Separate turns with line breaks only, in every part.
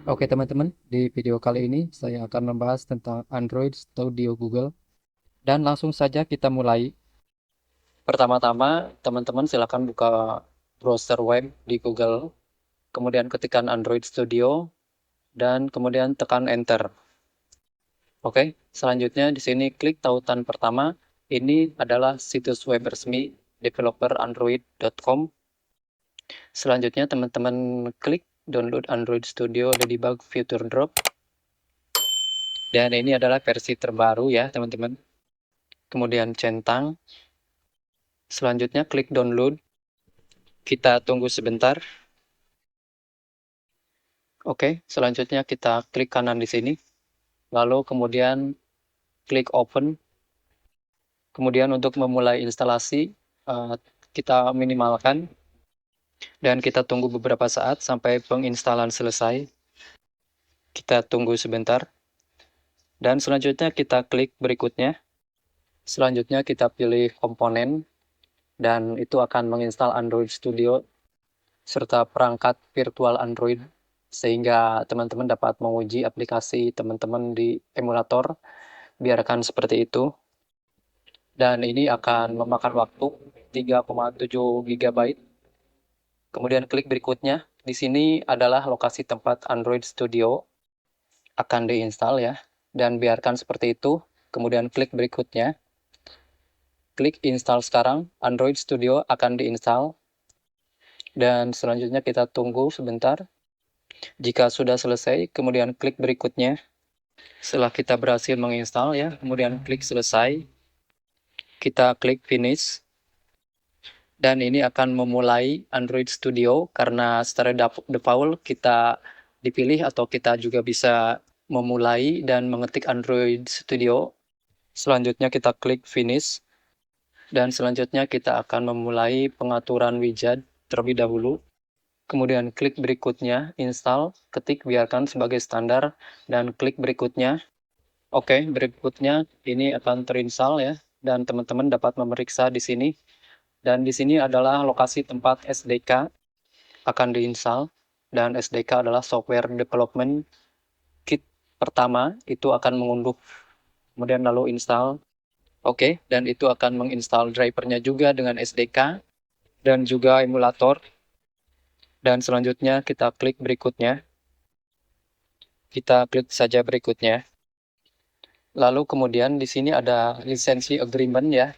Oke teman-teman, di video kali ini saya akan membahas tentang Android Studio Google dan langsung saja kita mulai. Pertama-tama, teman-teman silakan buka browser web di Google, kemudian ketikkan Android Studio dan kemudian tekan Enter. Oke, selanjutnya di sini klik tautan pertama. Ini adalah situs web resmi developerandroid.com. Selanjutnya teman-teman klik download Android Studio Ladybug Future Drop. Dan ini adalah versi terbaru ya teman-teman. Kemudian centang. Selanjutnya klik download. Kita tunggu sebentar. Oke, selanjutnya kita klik kanan di sini. Lalu kemudian klik open. Kemudian untuk memulai instalasi, kita minimalkan. Dan kita tunggu beberapa saat sampai penginstalan selesai. Kita tunggu sebentar. Dan selanjutnya kita klik berikutnya. Selanjutnya kita pilih komponen. Dan itu akan menginstal Android Studio serta perangkat virtual Android sehingga teman-teman dapat menguji aplikasi teman-teman di emulator. Biarkan seperti itu. Dan ini akan memakan waktu 3,7 GB. Kemudian klik berikutnya. Di sini adalah lokasi tempat Android Studio akan diinstal ya. Dan biarkan seperti itu. Kemudian klik berikutnya. Klik install sekarang. Android Studio akan diinstal. Dan selanjutnya kita tunggu sebentar. Jika sudah selesai, kemudian klik berikutnya. Setelah kita berhasil menginstal ya, kemudian klik selesai. Kita klik finish. Dan ini akan memulai Android Studio karena secara default kita dipilih atau kita juga bisa memulai dan mengetik Android Studio. Selanjutnya kita klik finish. Dan selanjutnya kita akan memulai pengaturan widget terlebih dahulu. Kemudian klik berikutnya, install, ketik biarkan sebagai standar, dan klik berikutnya. Oke, berikutnya ini akan terinstall ya, dan teman-teman dapat memeriksa di sini. Dan di sini adalah lokasi tempat SDK akan diinstal, dan SDK adalah Software Development Kit pertama, itu akan mengunduh, kemudian lalu install. Oke, dan itu akan menginstal drivernya juga dengan SDK, dan juga emulator. Dan selanjutnya kita klik berikutnya. Kita klik saja berikutnya. Lalu kemudian di sini ada lisensi agreement ya.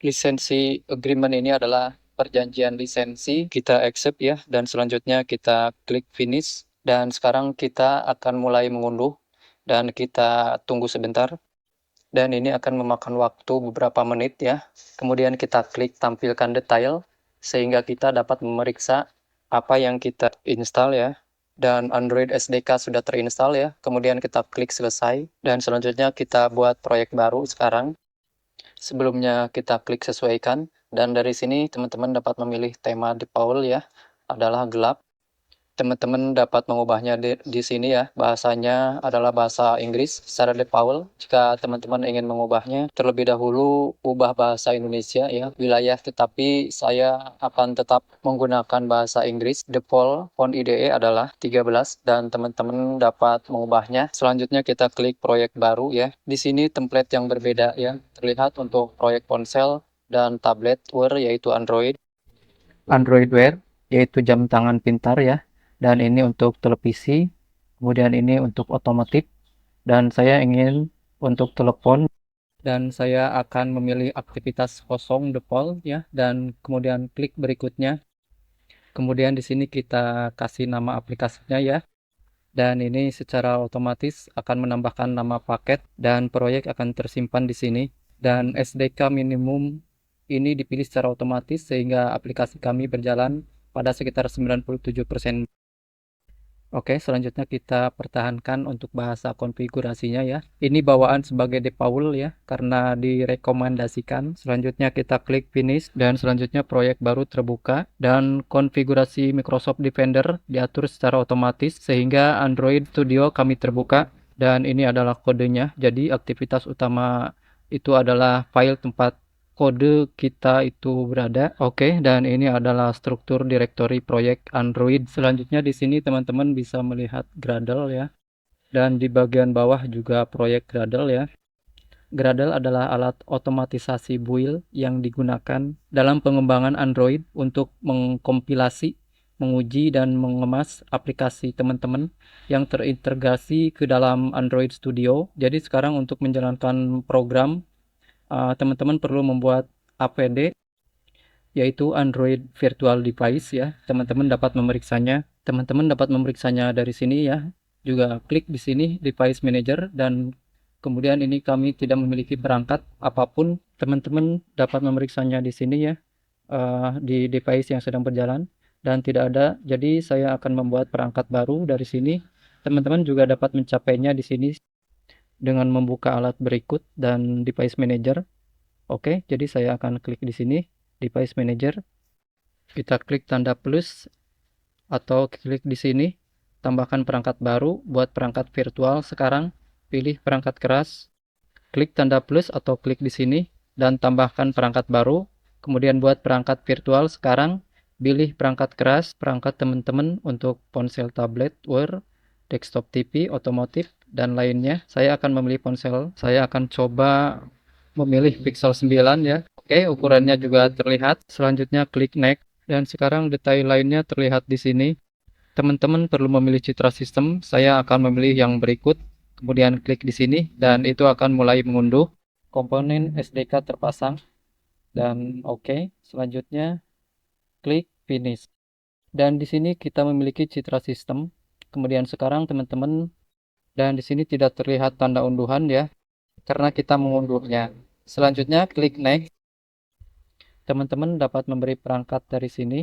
Lisensi agreement ini adalah perjanjian lisensi. Kita accept ya. Dan selanjutnya kita klik finish. Dan sekarang kita akan mulai mengunduh. Dan kita tunggu sebentar. Dan ini akan memakan waktu beberapa menit ya. Kemudian kita klik tampilkan detail. Sehingga kita dapat memeriksa apa yang kita install ya. Dan Android SDK sudah terinstall ya. Kemudian kita klik selesai. Dan selanjutnya kita buat proyek baru sekarang. Sebelumnya kita klik sesuaikan. Dan dari sini teman-teman dapat memilih tema default ya. Adalah gelap. Teman-teman dapat mengubahnya di sini ya. Bahasanya adalah bahasa Inggris secara default. Jika teman-teman ingin mengubahnya, terlebih dahulu ubah bahasa Indonesia ya, wilayah, tetapi saya akan tetap menggunakan bahasa Inggris. Default font IDE adalah 13 dan teman-teman dapat mengubahnya. Selanjutnya kita klik proyek baru ya. Di sini template yang berbeda ya. Terlihat untuk proyek ponsel dan tablet Wear yaitu Android. Android Wear yaitu jam tangan pintar ya. Dan ini untuk televisi, kemudian ini untuk otomotif, dan saya ingin untuk telepon, dan saya akan memilih aktivitas kosong default ya, dan kemudian klik berikutnya. Kemudian di sini kita kasih nama aplikasinya ya, dan ini secara otomatis akan menambahkan nama paket dan proyek akan tersimpan di sini. Dan SDK minimum ini dipilih secara otomatis sehingga aplikasi kami berjalan pada sekitar 97%. Oke, selanjutnya kita pertahankan untuk bahasa konfigurasinya ya. Ini bawaan sebagai default ya, karena direkomendasikan. Selanjutnya kita klik finish dan selanjutnya proyek baru terbuka dan konfigurasi Microsoft Defender diatur secara otomatis sehingga Android Studio kami terbuka dan ini adalah kodenya. Jadi aktivitas utama itu adalah file tempat kode kita itu berada. Oke, dan ini adalah struktur direktori proyek Android. Selanjutnya di sini teman-teman bisa melihat Gradle ya. Dan di bagian bawah juga proyek Gradle ya. Gradle adalah alat otomatisasi build yang digunakan dalam pengembangan Android untuk mengkompilasi, menguji, dan mengemas aplikasi teman-teman yang terintegrasi ke dalam Android Studio. Jadi sekarang untuk menjalankan program, teman-teman perlu membuat APD, yaitu Android Virtual Device ya. Teman-teman dapat memeriksanya. Teman-teman dapat memeriksanya dari sini ya. Juga klik di sini Device Manager, dan kemudian ini kami tidak memiliki perangkat apapun. Teman-teman dapat memeriksanya di sini ya, di device yang sedang berjalan dan tidak ada. Jadi saya akan membuat perangkat baru dari sini. Teman-teman juga dapat mencapainya di sini dengan membuka alat berikut dan Device Manager. Oke, jadi saya akan klik di sini Device Manager. Kita klik tanda plus atau klik di sini tambahkan perangkat baru buat perangkat virtual. Sekarang pilih perangkat keras, klik tanda plus atau klik di sini dan tambahkan perangkat baru. Kemudian buat perangkat virtual. Sekarang pilih perangkat keras, perangkat teman-teman untuk ponsel, tablet, Wear, desktop TV, otomotif, dan lainnya. Saya akan memilih ponsel. Saya akan coba memilih Pixel 9 ya. Oke, ukurannya juga terlihat. Selanjutnya klik next, dan sekarang detail lainnya terlihat di sini. Teman-teman perlu memilih citra sistem. Saya akan memilih yang berikut. Kemudian klik di sini dan itu akan mulai mengunduh. Komponen SDK terpasang dan oke. Selanjutnya klik finish. Dan di sini kita memiliki citra sistem. Kemudian sekarang teman-teman, dan di sini tidak terlihat tanda unduhan ya, karena kita mengunduhnya. Selanjutnya klik next. Teman-teman dapat memberi perangkat dari sini.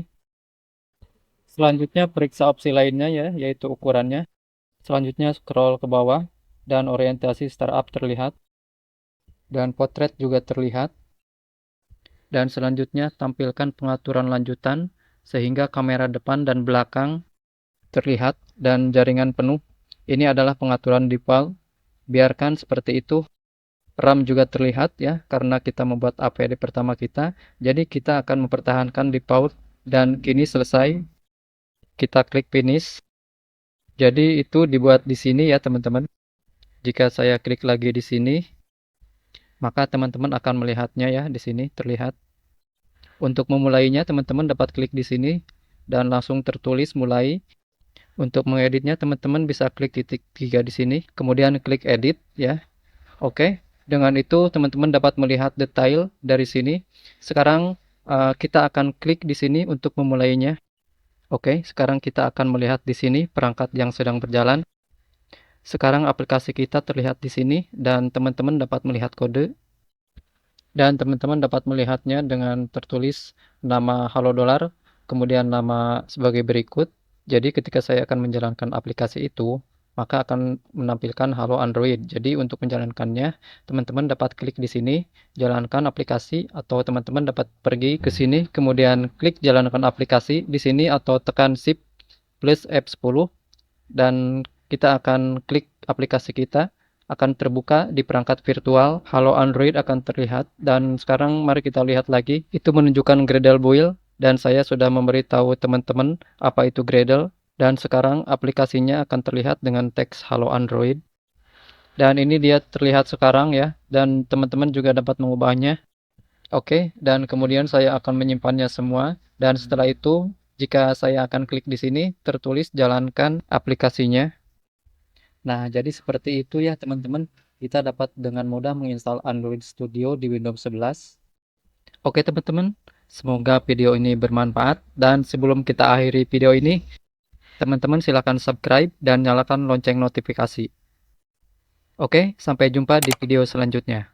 Selanjutnya periksa opsi lainnya ya, yaitu ukurannya. Selanjutnya scroll ke bawah dan orientasi startup terlihat. Dan potret juga terlihat. Dan selanjutnya tampilkan pengaturan lanjutan sehingga kamera depan dan belakang terlihat dan jaringan penuh. Ini adalah pengaturan default. Biarkan seperti itu. RAM juga terlihat ya, karena kita membuat APD pertama kita. Jadi kita akan mempertahankan default dan kini selesai. Kita klik finish. Jadi itu dibuat di sini ya teman-teman. Jika saya klik lagi di sini, maka teman-teman akan melihatnya ya, di sini terlihat. Untuk memulainya teman-teman dapat klik di sini dan langsung tertulis mulai. Untuk mengeditnya teman-teman bisa klik titik 3 di sini, kemudian klik edit ya. Oke, dengan itu teman-teman dapat melihat detail dari sini. Sekarang kita akan klik di sini untuk memulainya. Oke, sekarang kita akan melihat di sini perangkat yang sedang berjalan. Sekarang aplikasi kita terlihat di sini dan teman-teman dapat melihat kode. Dan teman-teman dapat melihatnya dengan tertulis nama Halo Dollar, kemudian nama sebagai berikut. Jadi ketika saya akan menjalankan aplikasi itu, maka akan menampilkan Halo Android. Jadi untuk menjalankannya, teman-teman dapat klik di sini, jalankan aplikasi, atau teman-teman dapat pergi ke sini, kemudian klik jalankan aplikasi di sini, atau tekan Shift plus F10, dan kita akan klik aplikasi kita, akan terbuka di perangkat virtual. Halo Android akan terlihat. Dan sekarang mari kita lihat lagi. Itu menunjukkan Gradle build, dan saya sudah memberitahu teman-teman apa itu Gradle. Dan sekarang aplikasinya akan terlihat dengan teks Halo Android. Dan ini dia terlihat sekarang ya. Dan teman-teman juga dapat mengubahnya. Oke, dan kemudian saya akan menyimpannya semua. Dan setelah itu, jika saya akan klik di sini, tertulis jalankan aplikasinya. Nah, jadi seperti itu ya teman-teman. Kita dapat dengan mudah menginstal Android Studio di Windows 11. Oke teman-teman, semoga video ini bermanfaat. Dan sebelum kita akhiri video ini, teman-teman silakan subscribe dan nyalakan lonceng notifikasi. Oke, sampai jumpa di video selanjutnya.